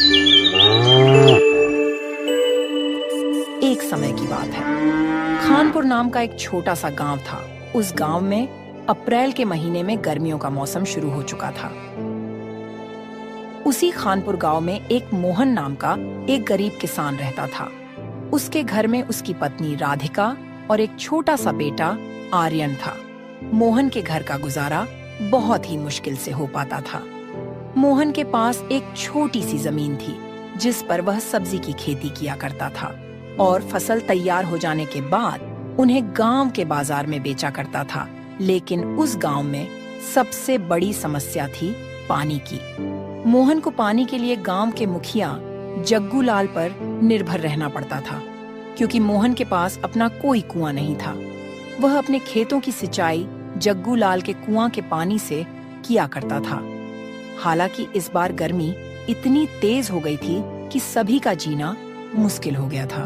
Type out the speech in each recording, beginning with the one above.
एक समय की बात है। खानपुर नाम का एक छोटा सा गांव था। उस गांव में अप्रैल के महीने में गर्मियों का मौसम शुरू हो चुका था। उसी खानपुर गांव में एक मोहन नाम का एक गरीब किसान रहता था। उसके घर में उसकी पत्नी राधिका और एक छोटा सा बेटा आर्यन था। मोहन के घर का गुजारा बहुत ही मुश्किल से हो पाता था। मोहन के पास एक छोटी सी जमीन थी जिस पर वह सब्जी की खेती किया करता था और फसल तैयार हो जाने के बाद उन्हें गांव के बाजार में बेचा करता था। लेकिन उस गांव में सबसे बड़ी समस्या थी पानी की। मोहन को पानी के लिए गांव के मुखिया जग्गू लाल पर निर्भर रहना पड़ता था, क्योंकि मोहन के पास अपना कोई कुआं नहीं था। वह अपने खेतों की सिंचाई जग्गू लाल के कुआं के पानी से किया करता था। हालांकि इस बार गर्मी इतनी तेज हो गई थी कि सभी का जीना मुश्किल हो गया था।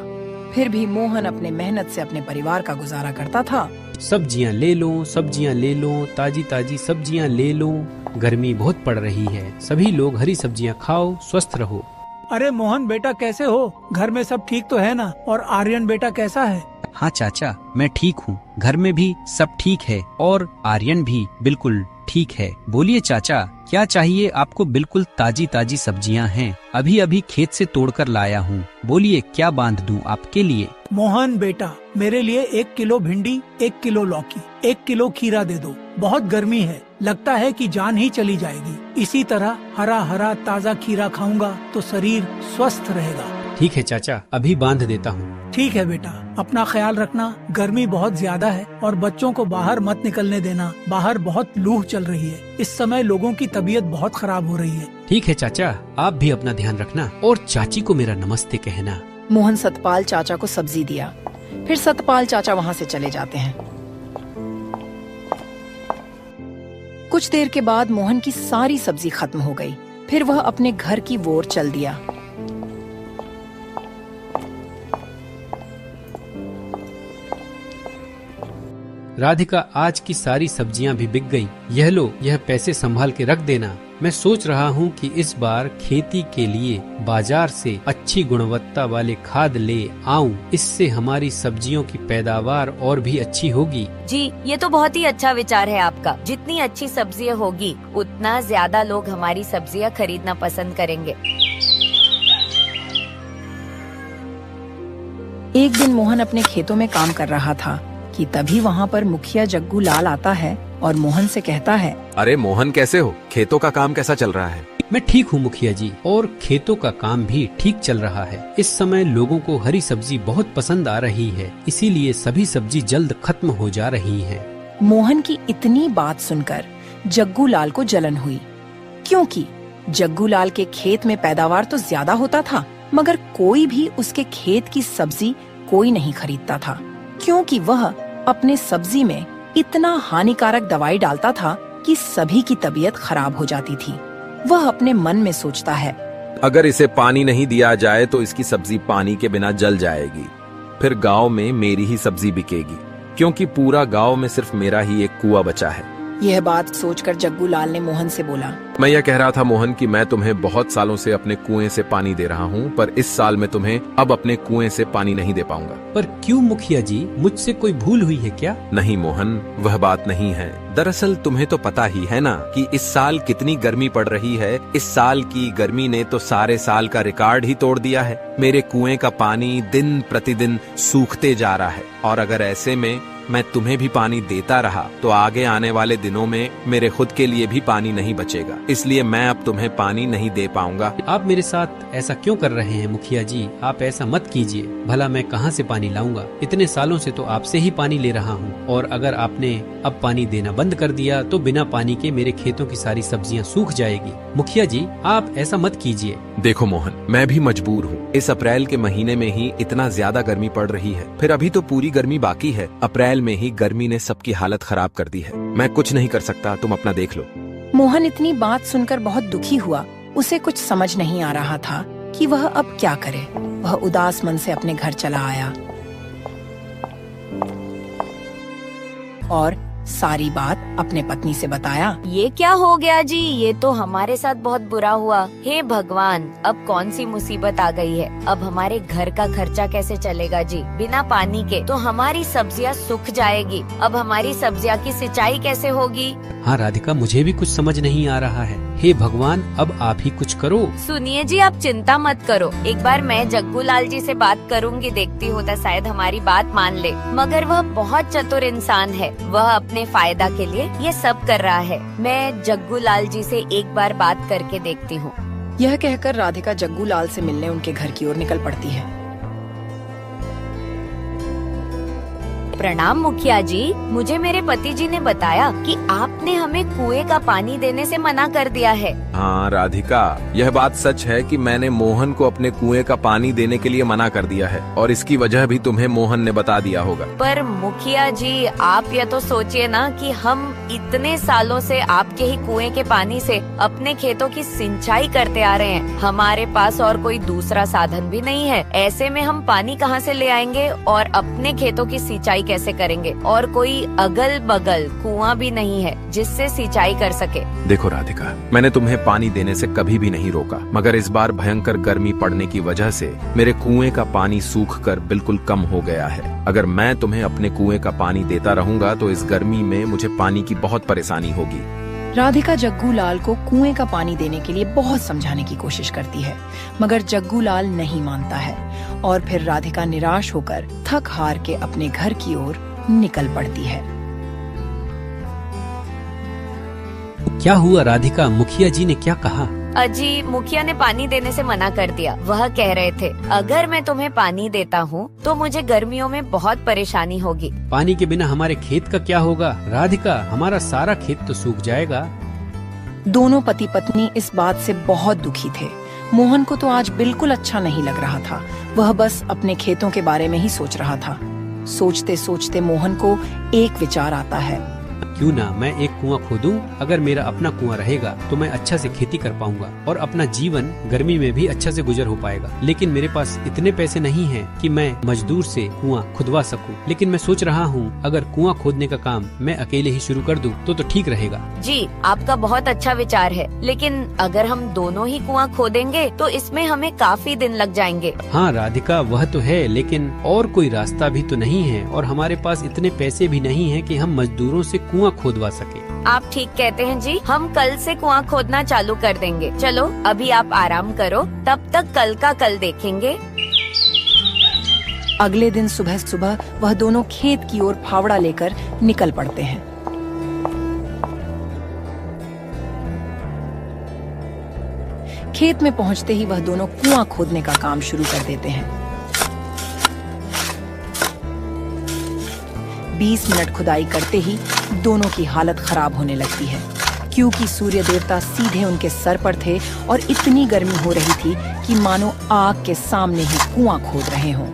फिर भी मोहन अपने मेहनत से अपने परिवार का गुजारा करता था। सब्जियां ले लो, सब्जियां ले लो, ताजी ताजी सब्जियां ले लो। गर्मी बहुत पड़ रही है, सभी लोग हरी सब्जियां खाओ, स्वस्थ रहो। अरे मोहन बेटा, कैसे हो? घर में सब ठीक तो है ना? और आर्यन बेटा कैसा है? हाँ चाचा, मैं ठीक हूँ। घर में भी सब ठीक है और आर्यन भी बिल्कुल ठीक है। बोलिए चाचा, क्या चाहिए आपको? बिल्कुल ताजी ताजी सब्जियां हैं, अभी अभी खेत से तोड़कर लाया हूँ। बोलिए क्या बांध दूँ आपके लिए? मोहन बेटा, मेरे लिए 1 किलो भिंडी, 1 किलो लौकी, 1 किलो खीरा दे दो। बहुत गर्मी है, लगता है कि जान ही चली जाएगी। इसी तरह हरा हरा ताज़ा खीरा खाऊंगा तो शरीर स्वस्थ रहेगा। ठीक है चाचा, अभी बांध देता हूँ। ठीक है बेटा, अपना ख्याल रखना। गर्मी बहुत ज्यादा है और बच्चों को बाहर मत निकलने देना। बाहर बहुत लू चल रही है। इस समय लोगों की तबीयत बहुत खराब हो रही है। ठीक है चाचा, आप भी अपना ध्यान रखना और चाची को मेरा नमस्ते कहना। मोहन सतपाल चाचा को सब्जी दिया। फिर सतपाल चाचा वहाँ से चले जाते हैं। कुछ देर के बाद मोहन की सारी सब्जी खत्म हो गई। फिर वह अपने घर की ओर चल दिया। राधिका, आज की सारी सब्जियां भी बिक गई। यह लो, यह पैसे संभाल के रख देना। मैं सोच रहा हूँ कि इस बार खेती के लिए बाजार से अच्छी गुणवत्ता वाले खाद ले आऊं। इससे हमारी सब्जियों की पैदावार और भी अच्छी होगी। जी, ये तो बहुत ही अच्छा विचार है आपका। जितनी अच्छी सब्जियां होगी उतना ज्यादा लोग हमारी सब्जियां खरीदना पसंद करेंगे। एक दिन मोहन अपने खेतों में काम कर रहा था कि तभी वहाँ पर मुखिया जग्गू लाल आता है और मोहन से कहता है, अरे मोहन, कैसे हो? खेतों का काम कैसा चल रहा है? मैं ठीक हूँ मुखिया जी, और खेतों का काम भी ठीक चल रहा है। इस समय लोगों को हरी सब्जी बहुत पसंद आ रही है, इसीलिए सभी सब्जी जल्द खत्म हो जा रही है। मोहन की इतनी बात सुनकर जग्गू लाल को जलन हुई, क्योंकि जग्गू लाल के खेत में पैदावार तो ज्यादा होता था, मगर कोई भी उसके खेत की सब्जी कोई नहीं खरीदता था, क्योंकि वह अपने सब्जी में इतना हानिकारक दवाई डालता था कि सभी की तबीयत खराब हो जाती थी। वह अपने मन में सोचता है, अगर इसे पानी नहीं दिया जाए तो इसकी सब्जी पानी के बिना जल जाएगी। फिर गांव में मेरी ही सब्जी बिकेगी, क्योंकि पूरा गांव में सिर्फ मेरा ही एक कुआं बचा है। यह बात सोचकर जग्गू लाल ने मोहन से बोला, मैं यह कह रहा था मोहन कि मैं तुम्हें बहुत सालों से अपने कुएं से पानी दे रहा हूँ, पर इस साल मैं तुम्हें अब अपने कुएं से पानी नहीं दे पाऊंगा। पर क्यों मुखिया जी, मुझसे कोई भूल हुई है क्या? नहीं मोहन, वह बात नहीं है। दरअसल तुम्हें तो पता ही है ना कि इस साल कितनी गर्मी पड़ रही है। इस साल की गर्मी ने तो सारे साल का रिकॉर्ड ही तोड़ दिया है। मेरे कुएं का पानी दिन प्रतिदिन सूखते जा रहा है, और अगर ऐसे में मैं तुम्हें भी पानी देता रहा तो आगे आने वाले दिनों में मेरे खुद के लिए भी पानी नहीं बचेगा। इसलिए मैं अब तुम्हें पानी नहीं दे पाऊंगा। आप मेरे साथ ऐसा क्यों कर रहे हैं मुखिया जी? आप ऐसा मत कीजिए। भला मैं कहाँ से पानी लाऊंगा? इतने सालों से तो आपसे ही पानी ले रहा हूँ, और अगर आपने अब पानी देना बंद कर दिया तो बिना पानी के मेरे खेतों की सारी सब्जियाँ सूख जाएगी। मुखिया जी, आप ऐसा मत कीजिए। देखो मोहन, मैं भी मजबूर हूँ। इस अप्रैल के महीने में ही इतना ज्यादा गर्मी पड़ रही है, फिर अभी तो पूरी गर्मी बाकी है। अप्रैल में ही गर्मी ने सबकी हालत खराब कर दी है। मैं कुछ नहीं कर सकता, तुम अपना देख लो। मोहन इतनी बात सुनकर बहुत दुखी हुआ। उसे कुछ समझ नहीं आ रहा था कि वह अब क्या करे। वह उदास मन से अपने घर चला आया और सारी बात अपने पत्नी से बताया। ये क्या हो गया जी, ये तो हमारे साथ बहुत बुरा हुआ। हे भगवान, अब कौन सी मुसीबत आ गई है। अब हमारे घर का खर्चा कैसे चलेगा जी। बिना पानी के तो हमारी सब्जियां सूख जाएगी। अब हमारी सब्जियां की सिंचाई कैसे होगी। हाँ राधिका, मुझे भी कुछ समझ नहीं आ रहा है। हे भगवान, अब आप ही कुछ करो। सुनिए जी, आप चिंता मत करो। एक बार मैं जग्गू लाल जी से बात करूंगी, देखती हूँ तो शायद हमारी बात मान ले। मगर वह बहुत चतुर इंसान है, वह अपने फायदा के लिए ये सब कर रहा है। मैं जग्गू लाल जी से एक बार बात करके देखती हूँ। यह कहकर राधिका जग्गू लाल से मिलने उनके घर की ओर निकल पड़ती है। प्रणाम मुखिया जी, मुझे मेरे पति जी ने बताया कि आपने हमें कुएं का पानी देने से मना कर दिया है। हाँ राधिका, यह बात सच है कि मैंने मोहन को अपने कुएं का पानी देने के लिए मना कर दिया है, और इसकी वजह भी तुम्हें मोहन ने बता दिया होगा। पर मुखिया जी, आप यह तो सोचिए ना कि हम इतने सालों से आपके ही कुएं के पानी से अपने खेतों की सिंचाई करते आ रहे हैं। हमारे पास और कोई दूसरा साधन भी नहीं है। ऐसे में हम पानी कहाँ से ले आएंगे और अपने खेतों की सिंचाई कैसे करेंगे। और कोई अगल बगल कुआं भी नहीं है जिससे सिंचाई कर सके। देखो राधिका, मैंने तुम्हें पानी देने से कभी भी नहीं रोका, मगर इस बार भयंकर गर्मी पड़ने की वजह से मेरे कुएं का पानी सूख कर बिल्कुल कम हो गया है। अगर मैं तुम्हें अपने कुएं का पानी देता रहूंगा तो इस गर्मी में मुझे पानी की बहुत परेशानी होगी। राधिका जग्गू लाल को कुएं का पानी देने के लिए बहुत समझाने की कोशिश करती है, मगर जग्गू लाल नहीं मानता है और फिर राधिका निराश होकर थक हार के अपने घर की ओर निकल पड़ती है। क्या हुआ राधिका, मुखिया जी ने क्या कहा? अजी, मुखिया ने पानी देने से मना कर दिया। वह कह रहे थे अगर मैं तुम्हें पानी देता हूँ तो मुझे गर्मियों में बहुत परेशानी होगी। पानी के बिना हमारे खेत का क्या होगा? राधिका, हमारा सारा खेत तो सूख जाएगा। दोनों पति पत्नी इस बात से बहुत दुखी थे। मोहन को तो आज बिल्कुल अच्छा नहीं लग रहा था। वह बस अपने खेतों के बारे में ही सोच रहा था। सोचते सोचते मोहन को एक विचार आता है। क्यों ना मैं एक कुआं खोदूं? अगर मेरा अपना कुआं रहेगा तो मैं अच्छा से खेती कर पाऊंगा और अपना जीवन गर्मी में भी अच्छा से गुजर हो पाएगा। लेकिन मेरे पास इतने पैसे नहीं हैं कि मैं मजदूर से कुआं खुदवा सकूं। लेकिन मैं सोच रहा हूं अगर कुआं खोदने का काम मैं अकेले ही शुरू कर दूं तो ठीक रहेगा। जी, आपका बहुत अच्छा विचार है, लेकिन अगर हम दोनों ही कुआं खोदेंगे तो इसमें हमें काफी दिन लग जाएंगे। हाँ राधिका, वह तो है, लेकिन और कोई रास्ता भी तो नहीं है और हमारे पास इतने पैसे भी नहीं है कि हम मजदूरों से कुआं खोदवा सके। आप ठीक कहते हैं जी, हम कल से कुआं खोदना चालू कर देंगे। चलो अभी आप आराम करो, तब तक कल का कल देखेंगे। अगले दिन सुबह सुबह वह दोनों खेत की ओर फावड़ा लेकर निकल पड़ते हैं। खेत में पहुंचते ही वह दोनों कुआं खोदने का काम शुरू कर देते हैं। 20 मिनट खुदाई करते ही दोनों की हालत खराब होने लगती है, क्योंकि सूर्य देवता सीधे उनके सर पर थे और इतनी गर्मी हो रही थी कि मानो आग के सामने ही कुआं खोद रहे हों।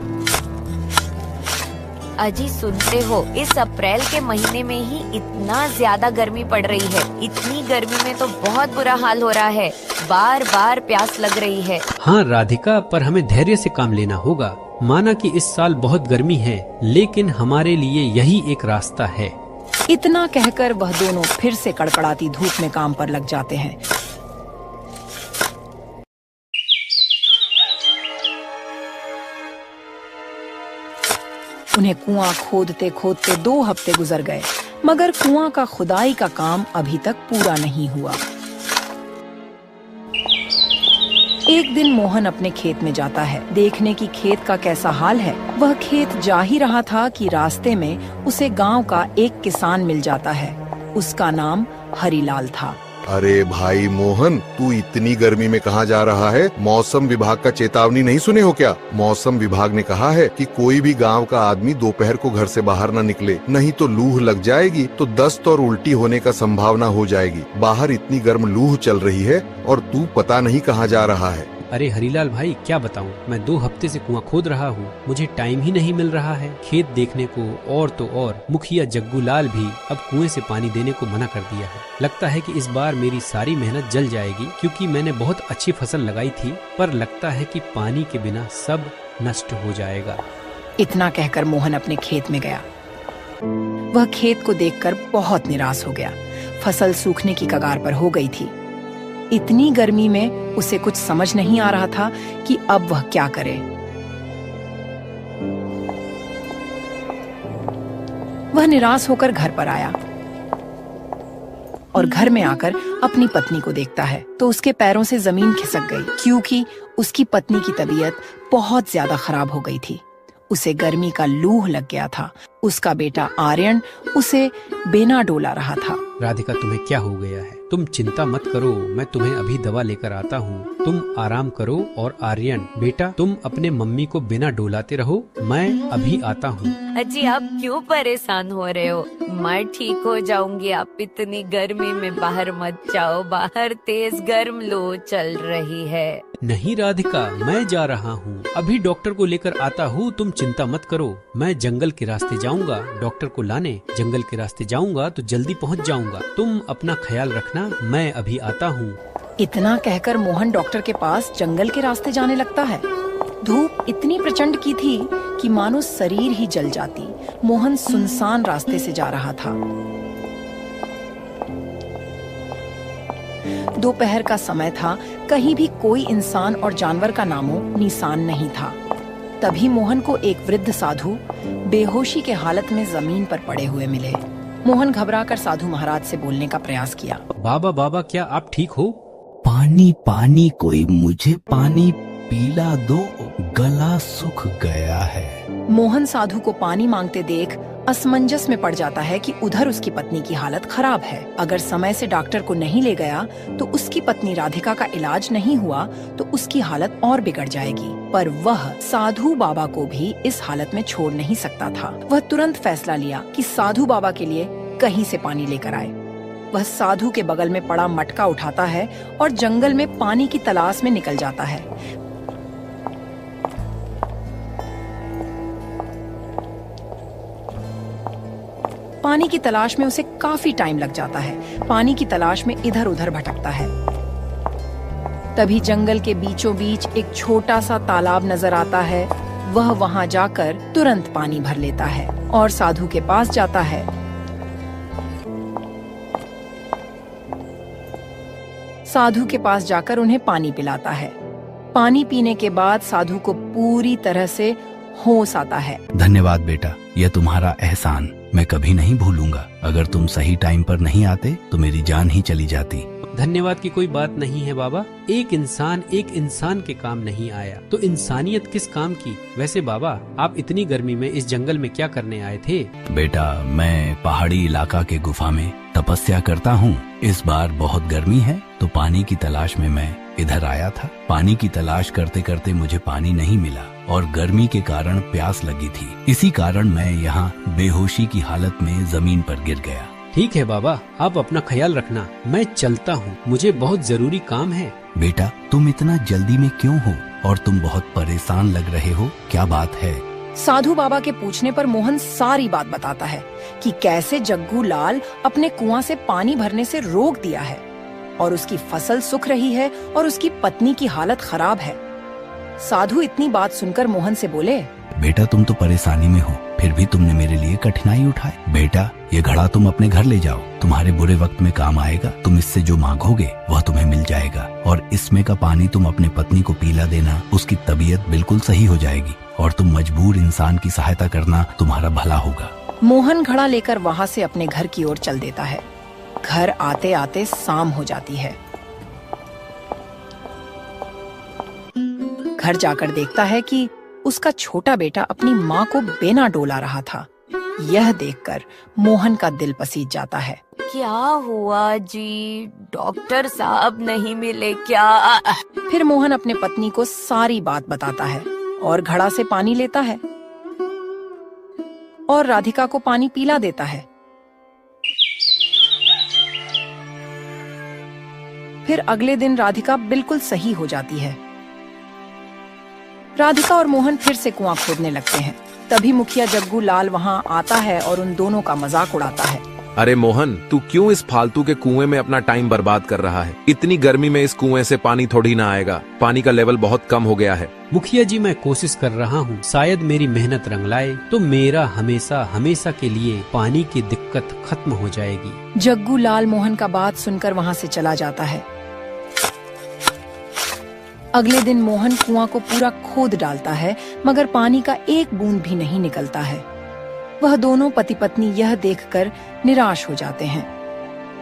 अजी, सुनते हो, इस अप्रैल के महीने में ही इतना ज्यादा गर्मी पड़ रही है। इतनी गर्मी में तो बहुत बुरा हाल हो रहा है। बार बार प्यास लग रही है। हाँ राधिका, पर हमें धैर्य से काम लेना होगा। माना कि इस साल बहुत गर्मी है, लेकिन हमारे लिए यही एक रास्ता है। इतना कहकर वह दोनों फिर से कड़कड़ाती धूप में काम पर लग जाते हैं। उन्हें कुआं खोदते खोदते 2 हफ्ते गुजर गए, मगर कुआं का खुदाई का काम अभी तक पूरा नहीं हुआ। एक दिन मोहन अपने खेत में जाता है, देखने की खेत का कैसा हाल है। वह खेत जा ही रहा था कि रास्ते में उसे गांव का एक किसान मिल जाता है। उसका नाम हरिलाल था। अरे भाई मोहन, तू इतनी गर्मी में कहाँ जा रहा है? मौसम विभाग का चेतावनी नहीं सुने हो क्या? मौसम विभाग ने कहा है कि कोई भी गांव का आदमी दोपहर को घर से बाहर न निकले, नहीं तो लूह लग जाएगी, तो दस्त और उल्टी होने का संभावना हो जाएगी। बाहर इतनी गर्म लूह चल रही है और तू पता नहीं कहाँ जा रहा है। अरे हरीलाल भाई, क्या बताऊं, मैं 2 हफ्ते से कुआं खोद रहा हूँ। मुझे टाइम ही नहीं मिल रहा है खेत देखने को। और तो और मुखिया जग्गू लाल भी अब कुएं से पानी देने को मना कर दिया है। लगता है कि इस बार मेरी सारी मेहनत जल जाएगी, क्योंकि मैंने बहुत अच्छी फसल लगाई थी, पर लगता है कि पानी के बिना सब नष्ट हो जाएगा। इतना कहकर मोहन अपने खेत में गया। वह खेत को देखकर बहुत निराश हो गया। फसल सूखने की कगार पर हो गई थी। इतनी गर्मी में उसे कुछ समझ नहीं आ रहा था कि अब वह क्या करे। वह निराश होकर घर पर आया और घर में आकर अपनी पत्नी को देखता है तो उसके पैरों से जमीन खिसक गई, क्योंकि उसकी पत्नी की तबीयत बहुत ज्यादा खराब हो गई थी। उसे गर्मी का लूह लग गया था। उसका बेटा आर्यन उसे बेना डोला रहा था। राधिका, तुम्हें क्या हो गया है? तुम चिंता मत करो, मैं तुम्हें अभी दवा लेकर आता हूँ। तुम आराम करो। और आर्यन बेटा, तुम अपने मम्मी को बिना डोलाते रहो, मैं अभी आता हूँ। अजी, आप क्यों परेशान हो रहे हो? मैं ठीक हो जाऊंगी। आप इतनी गर्मी में बाहर मत जाओ, बाहर तेज गर्म लू चल रही है। नहीं राधिका, मैं जा रहा हूँ, अभी डॉक्टर को लेकर आता हूँ, तुम चिंता मत करो। मैं जंगल के रास्ते जाऊंगा डॉक्टर को लाने। जंगल के रास्ते जाऊंगा तो जल्दी पहुँच जाऊंगा। तुम अपना ख्याल रखना, मैं अभी आता हूँ। इतना कहकर मोहन डॉक्टर के पास जंगल के रास्ते जाने लगता है। धूप इतनी प्रचंड की थी कि मानो शरीर ही जल जाती। मोहन सुनसान रास्ते से जा रहा था। दोपहर का समय था, कहीं भी कोई इंसान और जानवर का नामो निशान नहीं था। तभी मोहन को एक वृद्ध साधु बेहोशी के हालत में जमीन पर पड़े हुए मिले। मोहन घबराकर साधु महाराज से बोलने का प्रयास किया। बाबा, क्या आप ठीक हो? पानी, कोई मुझे पानी पिला दो, गला सूख गया है। मोहन साधु को पानी मांगते देख असमंजस में पड़ जाता है कि उधर उसकी पत्नी की हालत खराब है। अगर समय से डॉक्टर को नहीं ले गया तो उसकी पत्नी राधिका का इलाज नहीं हुआ तो उसकी हालत और बिगड़ जाएगी। पर वह साधु बाबा को भी इस हालत में छोड़ नहीं सकता था। वह तुरंत फैसला लिया कि साधु बाबा के लिए कहीं से पानी लेकर आए। वह साधु के बगल में पड़ा मटका उठाता है और जंगल में पानी की तलाश में निकल जाता है। पानी की तलाश में उसे काफी टाइम लग जाता है। पानी की तलाश में इधर उधर भटकता है। तभी जंगल के बीचों बीच एक छोटा सा तालाब नजर आता है। वह वहां जाकर तुरंत पानी भर लेता है और साधु के पास जाता है। साधु के पास जाकर उन्हें पानी पिलाता है। पानी पीने के बाद साधु को पूरी तरह से होश आता है। धन्यवाद बेटा, यह तुम्हारा एहसान मैं कभी नहीं भूलूंगा। अगर तुम सही टाइम पर नहीं आते तो मेरी जान ही चली जाती। धन्यवाद की कोई बात नहीं है बाबा। एक इंसान के काम नहीं आया तो इंसानियत किस काम की? वैसे बाबा, आप इतनी गर्मी में इस जंगल में क्या करने आए थे? बेटा, मैं पहाड़ी इलाका के गुफा में तपस्या करता हूँ। इस बार बहुत गर्मी है तो पानी की तलाश में मैं इधर आया था। पानी की तलाश करते करते मुझे पानी नहीं मिला और गर्मी के कारण प्यास लगी थी। इसी कारण मैं यहाँ बेहोशी की हालत में जमीन पर गिर गया। ठीक है बाबा, आप अपना ख्याल रखना, मैं चलता हूँ, मुझे बहुत जरूरी काम है। बेटा, तुम इतना जल्दी में क्यों हो और तुम बहुत परेशान लग रहे हो, क्या बात है? साधु बाबा के पूछने पर मोहन सारी बात बताता है कि कैसे जग्गू लाल अपने कुआं से पानी भरने से रोक दिया है और उसकी फसल सूख रही है और उसकी पत्नी की हालत खराब है। साधु इतनी बात सुनकर मोहन से बोले, बेटा, तुम तो परेशानी में हो, फिर भी तुमने मेरे लिए कठिनाई उठाई। बेटा, ये घड़ा तुम अपने घर ले जाओ, तुम्हारे बुरे वक्त में काम आएगा। तुम इससे जो मांगोगे वह तुम्हें मिल जाएगा और इसमें का पानी तुम अपने पत्नी को पिला देना, उसकी तबीयत बिल्कुल सही हो जाएगी और तुम मजबूर इंसान की सहायता करना तुम्हारा भला होगा। मोहन घड़ा लेकर वहाँ से अपने घर की ओर चल देता है। घर आते आते शाम हो जाती है। घर जाकर देखता है कि उसका छोटा बेटा अपनी माँ को बेना डोला रहा था। यह देखकर मोहन का दिल पसीज जाता है। क्या हुआ जी? डॉक्टर साहब नहीं मिले क्या? फिर मोहन अपने पत्नी को सारी बात बताता है और घड़ा से पानी लेता है और राधिका को पानी पिला देता है। फिर अगले दिन राधिका बिल्कुल सही हो जाती है। राधिका और मोहन फिर से कुआं खोदने लगते हैं। तभी मुखिया जग्गू लाल वहां आता है और उन दोनों का मजाक उड़ाता है। अरे मोहन, तू क्यों इस फालतू के कुएं में अपना टाइम बर्बाद कर रहा है? इतनी गर्मी में इस कुएं से पानी थोड़ी ना आएगा। पानी का लेवल बहुत कम हो गया है। मुखिया जी, मैं कोशिश कर रहा हूँ, शायद मेरी मेहनत रंग लाए तो मेरा हमेशा हमेशा के लिए पानी की दिक्कत खत्म हो जाएगी। जग्गू लाल मोहन का बात सुनकर वहाँ से चला जाता है। अगले दिन मोहन कुआं को पूरा खोद डालता है, मगर पानी का एक बूंद भी नहीं निकलता है। वह दोनों पति पत्नी यह देखकर निराश हो जाते हैं।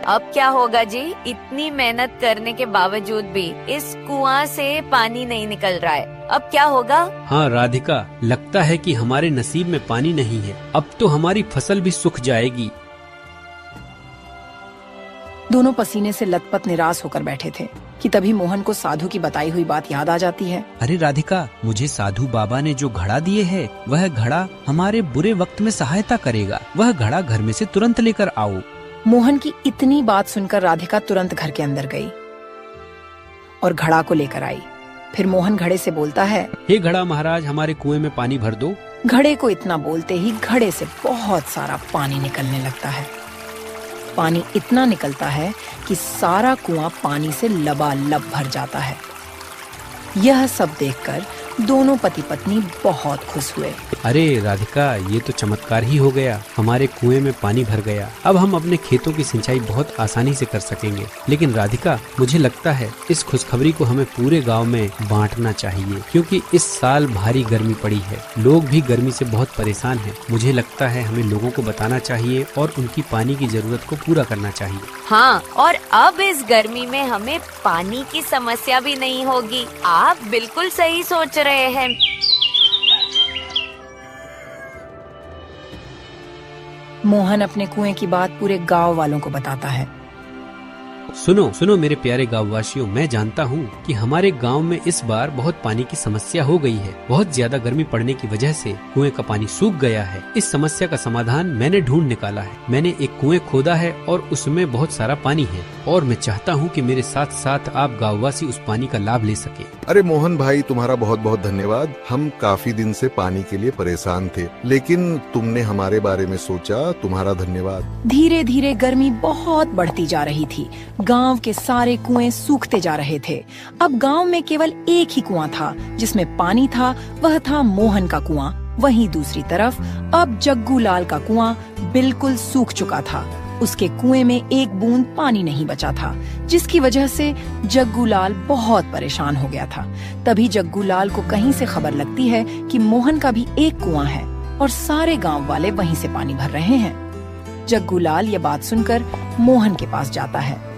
अब क्या होगा जी? इतनी मेहनत करने के बावजूद भी इस कुआं से पानी नहीं निकल रहा है। अब क्या होगा? हाँ राधिका, लगता है कि हमारे नसीब में पानी नहीं है। अब तो हमारी फसल भी सूख जाएगी। दोनों पसीने से लथपथ निराश होकर बैठे थे कि तभी मोहन को साधु की बताई हुई बात याद आ जाती है। अरे राधिका, मुझे साधु बाबा ने जो घड़ा दिए है, वह घड़ा हमारे बुरे वक्त में सहायता करेगा। वह घड़ा घर में से तुरंत लेकर आओ। मोहन की इतनी बात सुनकर राधिका तुरंत घर के अंदर गई और घड़ा को लेकर आई। फिर मोहन घड़े से बोलता है, हे घड़ा महाराज, हमारे कुएं में पानी भर दो। घड़े को इतना बोलते ही घड़े से बहुत सारा पानी निकलने लगता है। पानी इतना निकलता है कि सारा कुआं पानी से लबालब भर जाता है। यह सब देखकर दोनों पति पत्नी बहुत खुश हुए। अरे राधिका, ये तो चमत्कार ही हो गया। हमारे कुएं में पानी भर गया। अब हम अपने खेतों की सिंचाई बहुत आसानी से कर सकेंगे। लेकिन राधिका, मुझे लगता है इस खुशखबरी को हमें पूरे गांव में बांटना चाहिए, क्योंकि इस साल भारी गर्मी पड़ी है। लोग भी गर्मी से बहुत परेशान हैं। मुझे लगता है हमें लोगों को बताना चाहिए और उनकी पानी की जरूरत को पूरा करना चाहिए। हाँ, और अब इस गर्मी में हमें पानी की समस्या भी नहीं होगी। आप बिल्कुल सही सोच रहे हैं। मोहन अपने कुएं की बात पूरे गांव वालों को बताता है। सुनो सुनो मेरे प्यारे गांववासियों, मैं जानता हूँ कि हमारे गांव में इस बार बहुत पानी की समस्या हो गई है। बहुत ज्यादा गर्मी पड़ने की वजह से कुएं का पानी सूख गया है। इस समस्या का समाधान मैंने ढूंढ निकाला है। मैंने एक कुएं खोदा है और उसमें बहुत सारा पानी है, और मैं चाहता हूँ कि मेरे साथ साथ आप गांववासी उस पानी का लाभ ले सके। अरे मोहन भाई, तुम्हारा बहुत बहुत धन्यवाद। हम काफी दिन से पानी के लिए परेशान थे, लेकिन तुमने हमारे बारे में सोचा। तुम्हारा धन्यवाद। धीरे धीरे गर्मी बहुत बढ़ती जा रही थी। गांव के सारे कुएं सूखते जा रहे थे। अब गांव में केवल एक ही कुआं था जिसमें पानी था। वह था मोहन का कुआं। वहीं दूसरी तरफ अब जग्गू लाल का कुआं बिल्कुल सूख चुका था। उसके कुएं में एक बूंद पानी नहीं बचा था, जिसकी वजह से जग्गू लाल बहुत परेशान हो गया था। तभी जग्गू लाल को कहीं से खबर लगती है कि मोहन का भी एक कुआं है और सारे गांव वाले वहीं से पानी भर रहे हैं। जग्गू लाल ये बात सुनकर मोहन के पास जाता है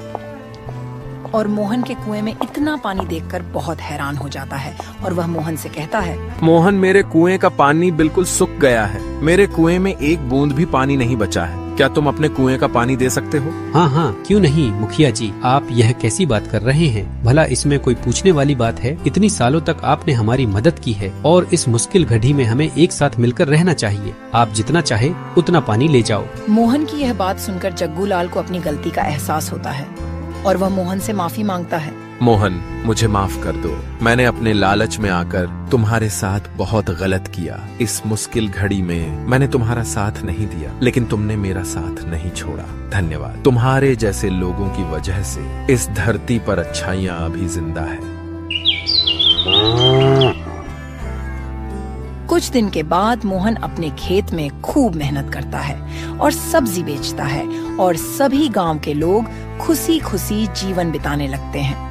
और मोहन के कुएं में इतना पानी देखकर बहुत हैरान हो जाता है और वह मोहन से कहता है, मोहन, मेरे कुएं का पानी बिल्कुल सूख गया है। मेरे कुएं में एक बूंद भी पानी नहीं बचा है। क्या तुम अपने कुएं का पानी दे सकते हो? हाँ हाँ, क्यों नहीं मुखिया जी, आप यह कैसी बात कर रहे हैं? भला इसमें कोई पूछने वाली बात है? इतनी सालों तक आपने हमारी मदद की है और इस मुश्किल घड़ी में हमें एक साथ मिलकर रहना चाहिए। आप जितना चाहे उतना पानी ले जाओ। मोहन की यह बात सुनकर जग्गू लाल को अपनी गलती का एहसास होता है और वह मोहन से माफी मांगता है। मोहन, मुझे माफ कर दो। मैंने अपने लालच में आकर तुम्हारे साथ बहुत गलत किया। इस मुश्किल घड़ी में मैंने तुम्हारा साथ नहीं दिया, लेकिन तुमने मेरा साथ नहीं छोड़ा। धन्यवाद। तुम्हारे जैसे लोगों की वजह से इस धरती पर अच्छाइयाँ अभी जिंदा है। कुछ दिन के बाद मोहन अपने खेत में खूब मेहनत करता है और सब्जी बेचता है और सभी गांव के लोग खुशी खुशी जीवन बिताने लगते हैं।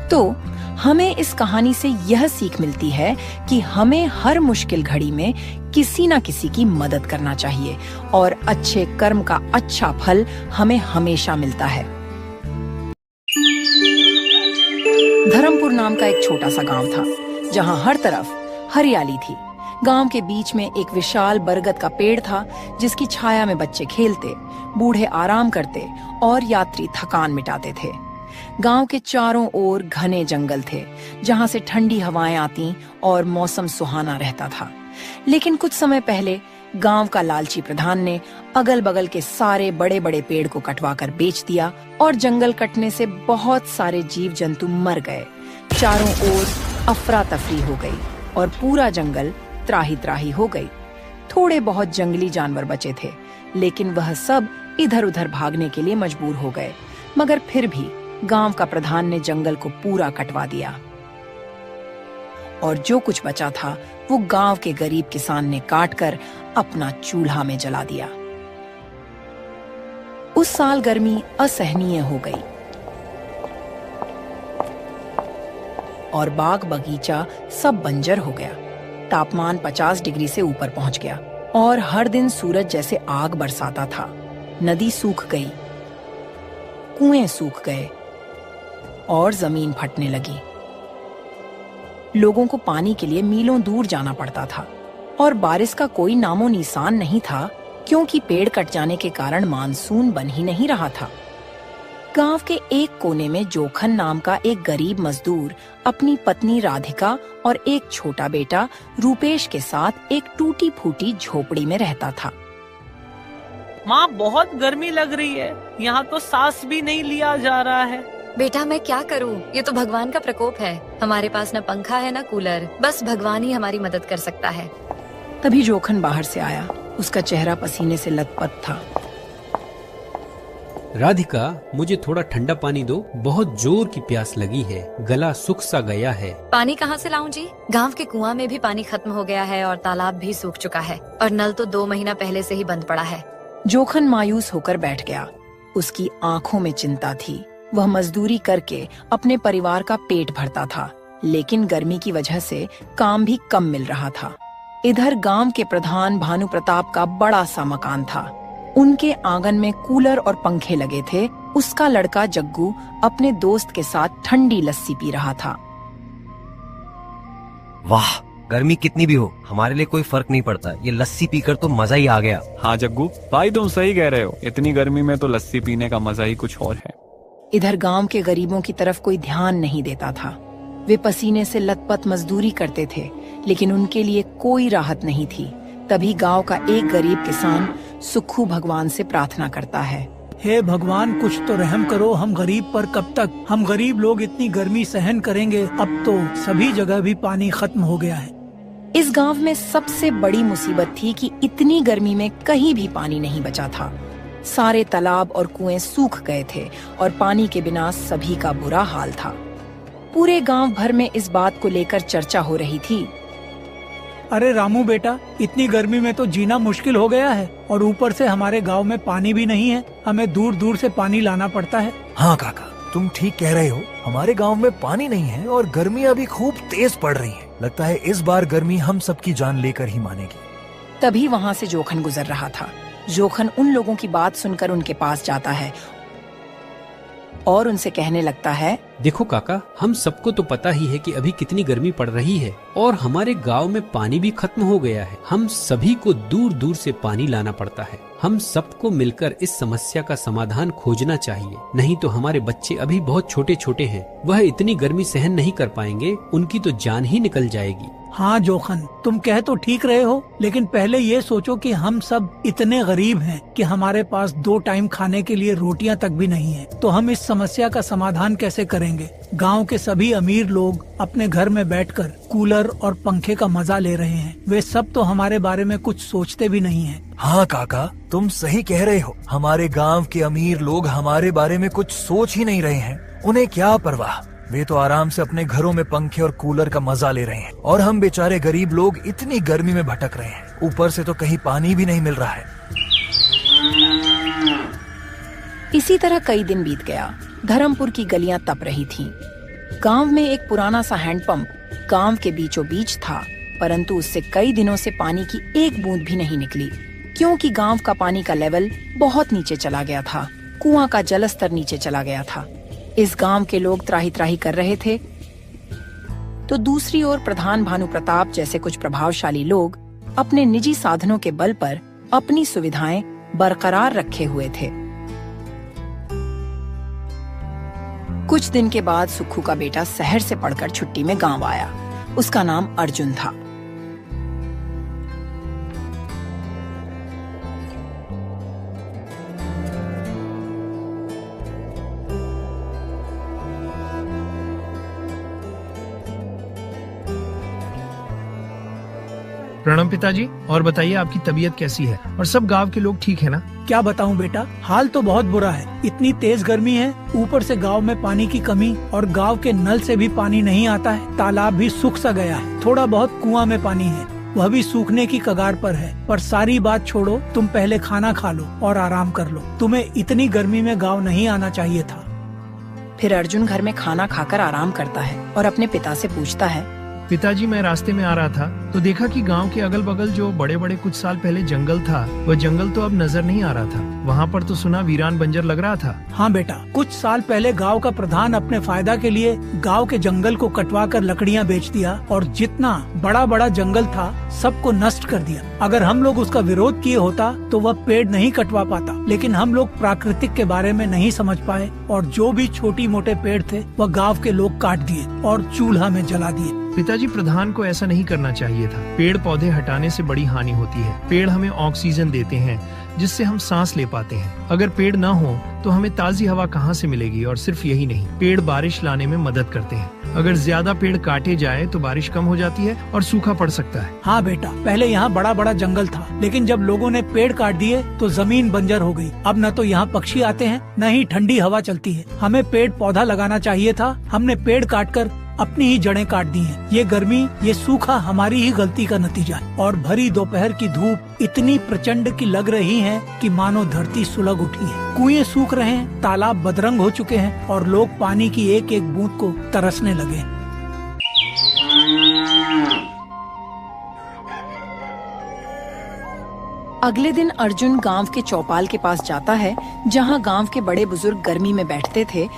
तो हमें इस कहानी से यह सीख मिलती है कि हमें हर मुश्किल घड़ी में किसी न किसी की मदद करना चाहिए और अच्छे कर्म का अच्छा फल हमें हमेशा मिलता है। धर्मपुर नाम का एक छोटा सा गांव था जहां हर तरफ हरियाली थी। गांव के बीच में एक विशाल बरगद का पेड़ था जिसकी छाया में बच्चे खेलते, बूढ़े आराम करते और यात्री थकान मिटाते थे। गांव के चारों ओर घने जंगल थे जहां से ठंडी हवाएं आती और मौसम सुहाना रहता था। लेकिन कुछ समय पहले गांव का लालची प्रधान ने अगल बगल के सारे बड़े बड़े पेड़ को कटवाकर बेच दिया और जंगल कटने से बहुत सारे जीव जंतु मर गए। चारों ओर अफरा तफरी हो गई और पूरा जंगल त्राही त्राही हो गई। थोड़े बहुत जंगली जानवर बचे थे, लेकिन वह सब इधर उधर भागने के लिए मजबूर हो गए, मगर फिर भी गांव का प्रधान ने जंगल को पूरा कटवा दिया और जो कुछ बचा था वो गांव के गरीब किसान ने काटकर अपना चूल्हा में जला दिया। उस साल गर्मी असहनीय हो गई और बाग बगीचा सब बंजर हो गया। तापमान 50 डिग्री से ऊपर पहुंच गया और हर दिन सूरज जैसे आग बरसाता था। नदी सूख गई, कुएं सूख गए और जमीन फटने लगी। लोगों को पानी के लिए मीलों दूर जाना पड़ता था और बारिश का कोई नामो निशान नहीं था, क्योंकि पेड़ कट जाने के कारण मानसून बन ही नहीं रहा था। गांव के एक कोने में जोखन नाम का एक गरीब मजदूर अपनी पत्नी राधिका और एक छोटा बेटा रूपेश के साथ एक टूटी फूटी झोपड़ी में रहता था। माँ, बहुत गर्मी लग रही है, यहाँ तो सांस भी नहीं लिया जा रहा है। बेटा मैं क्या करूँ, ये तो भगवान का प्रकोप है। हमारे पास न पंखा है न कूलर, बस भगवान ही हमारी मदद कर सकता है। तभी जोखन बाहर से आया। उसका चेहरा पसीने से लथपथ था। राधिका, मुझे थोड़ा ठंडा पानी दो, बहुत जोर की प्यास लगी है, गला सूख सा गया है। पानी कहाँ से लाऊं जी? गांव के कुआं में भी पानी खत्म हो गया है और तालाब भी सूख चुका है और नल तो 2 महीना पहले से ही बंद पड़ा है। जोखन मायूस होकर बैठ गया। उसकी आंखों में चिंता थी। वह मजदूरी करके अपने परिवार का पेट भरता था, लेकिन गर्मी की वजह से काम भी कम मिल रहा था। इधर गांव के प्रधान भानु प्रताप का बड़ा सा मकान था। उनके आंगन में कूलर और पंखे लगे थे। उसका लड़का जग्गू अपने दोस्त के साथ ठंडी लस्सी पी रहा था। वाह, गर्मी कितनी भी हो हमारे लिए कोई फर्क नहीं पड़ता, ये लस्सी पीकर तो मजा ही आ गया। हाँ जग्गू भाई, तुम सही कह रहे हो, इतनी गर्मी में तो लस्सी पीने का मजा ही कुछ और है। इधर गांव के गरीबों की तरफ कोई ध्यान नहीं देता था। वे पसीने से लथपथ मजदूरी करते थे, लेकिन उनके लिए कोई राहत नहीं थी। तभी गांव का एक गरीब किसान सुक्खू भगवान से प्रार्थना करता है, हे भगवान, कुछ तो रहम करो हम गरीब पर। कब तक हम गरीब लोग इतनी गर्मी सहन करेंगे? अब तो सभी जगह भी पानी खत्म हो गया है। इस गांव में सबसे बड़ी मुसीबत थी कि इतनी गर्मी में कहीं भी पानी नहीं बचा था। सारे तालाब और कुएं सूख गए थे और पानी के बिना सभी का बुरा हाल था। पूरे गांव भर में इस बात को लेकर चर्चा हो रही थी। अरे रामू बेटा, इतनी गर्मी में तो जीना मुश्किल हो गया है और ऊपर से हमारे गांव में पानी भी नहीं है। हमें दूर दूर से पानी लाना पड़ता है। हाँ काका, तुम ठीक कह रहे हो। हमारे गांव में पानी नहीं है और गर्मियाँ भी खूब तेज पड़ रही हैं। लगता है इस बार गर्मी हम सबकी जान लेकर ही मानेगी। तभी वहाँ से जोखन गुजर रहा था। जोखन उन लोगों की बात सुनकर उनके पास जाता है और उनसे कहने लगता है, देखो काका, हम सबको तो पता ही है कि अभी कितनी गर्मी पड़ रही है और हमारे गांव में पानी भी खत्म हो गया है। हम सभी को दूर दूर से पानी लाना पड़ता है। हम सबको मिलकर इस समस्या का समाधान खोजना चाहिए, नहीं तो हमारे बच्चे अभी बहुत छोटे छोटे हैं, वह इतनी गर्मी सहन नहीं कर पाएंगे, उनकी तो जान ही निकल जाएगी। हाँ जोखन, तुम कह तो ठीक रहे हो, लेकिन पहले ये सोचो कि हम सब इतने गरीब हैं कि हमारे पास 2 टाइम खाने के लिए रोटियां तक भी नहीं है। तो हम इस समस्या का समाधान कैसे करेंगे? गांव के सभी अमीर लोग अपने घर में बैठकर कूलर और पंखे का मजा ले रहे हैं। वे सब तो हमारे बारे में कुछ सोचते भी नहीं हैं। हाँ काका, तुम सही कह रहे हो। हमारे गांव के अमीर लोग हमारे बारे में कुछ सोच ही नहीं रहे हैं। उन्हें क्या परवाह, वे तो आराम से अपने घरों में पंखे और कूलर का मजा ले रहे हैं और हम बेचारे गरीब लोग इतनी गर्मी में भटक रहे हैं। ऊपर से तो कहीं पानी भी नहीं मिल रहा है। इसी तरह कई दिन बीत गया। धर्मपुर की गलियां तप रही थीं। गांव में एक पुराना सा हैंडपंप गांव के बीचों बीच था, परंतु उससे कई दिनों से पानी की एक बूंद भी नहीं निकली, क्योंकि गांव का पानी का लेवल बहुत नीचे चला गया था। कुआं का जलस्तर नीचे चला गया था। इस गांव के लोग त्राही त्राही कर रहे थे, तो दूसरी ओर प्रधान भानु प्रताप जैसे कुछ प्रभावशाली लोग अपने निजी साधनों के बल पर अपनी सुविधाएं बरकरार रखे हुए थे। कुछ दिन के बाद सुक्खू का बेटा शहर से पढ़कर छुट्टी में गांव आया। उसका नाम अर्जुन था। प्रणाम पिताजी। और बताइए आपकी तबीयत कैसी है और सब गांव के लोग ठीक है ना? क्या बताऊं बेटा, हाल तो बहुत बुरा है। इतनी तेज गर्मी है, ऊपर से गांव में पानी की कमी और गांव के नल से भी पानी नहीं आता है। तालाब भी सूख सा गया है, थोड़ा बहुत कुआं में पानी है, वह भी सूखने की कगार पर है। पर सारी बात छोड़ो, तुम पहले खाना खा लो और आराम कर लो। तुम्हें इतनी गर्मी में गाँव नहीं आना चाहिए था। फिर अर्जुन घर में खाना खाकर आराम करता है और अपने पिता से पूछता है, पिताजी मैं रास्ते में आ रहा था तो देखा कि गांव के अगल बगल जो बड़े बड़े कुछ साल पहले जंगल था, वह जंगल तो अब नजर नहीं आ रहा था। वहाँ पर तो सुना वीरान बंजर लग रहा था। हाँ बेटा, कुछ साल पहले गांव का प्रधान अपने फायदा के लिए गांव के जंगल को कटवा कर लकड़ियाँ बेच दिया और जितना बड़ा बड़ा जंगल था सबको नष्ट कर दिया। अगर हम लोग उसका विरोध किए होता तो वह पेड़ नहीं कटवा पाता, लेकिन हम लोग प्राकृतिक के बारे में नहीं समझ पाए और जो भी छोटी मोटे पेड़ थे वह गाँव के लोग काट दिए और चूल्हा में जला दिए। पिताजी प्रधान को ऐसा नहीं करना चाहिए था। पेड़ पौधे हटाने से बड़ी हानि होती है। पेड़ हमें ऑक्सीजन देते हैं जिससे हम सांस ले पाते हैं। अगर पेड़ न हो तो हमें ताजी हवा कहाँ से मिलेगी? और सिर्फ यही नहीं, पेड़ बारिश लाने में मदद करते हैं। अगर ज्यादा पेड़ काटे जाए तो बारिश कम हो जाती है और सूखा पड़ सकता है। हाँ बेटा, पहले यहाँ बड़ा बड़ा जंगल था, लेकिन जब लोगों ने पेड़ काट दिए तो जमीन बंजर हो गई। अब न तो यहाँ पक्षी आते हैं न ही ठंडी हवा चलती है। हमें पेड़ पौधा लगाना चाहिए था, हमने पेड़ काटकर अपनी ही जड़ें काट दी हैं। ये गर्मी, ये सूखा हमारी ही गलती का नतीजा है। और भरी दोपहर की धूप इतनी प्रचंड की लग रही है कि मानो धरती सुलग उठी है। कुएं सूख रहे हैं, तालाब बदरंग हो चुके हैं और लोग पानी की एक एक बूंद को तरसने लगे हैं। अगले दिन अर्जुन गांव के चौपाल के पास जाता है, जहां गांव के बड़े बुजुर्ग गर्मी में बैठते थे।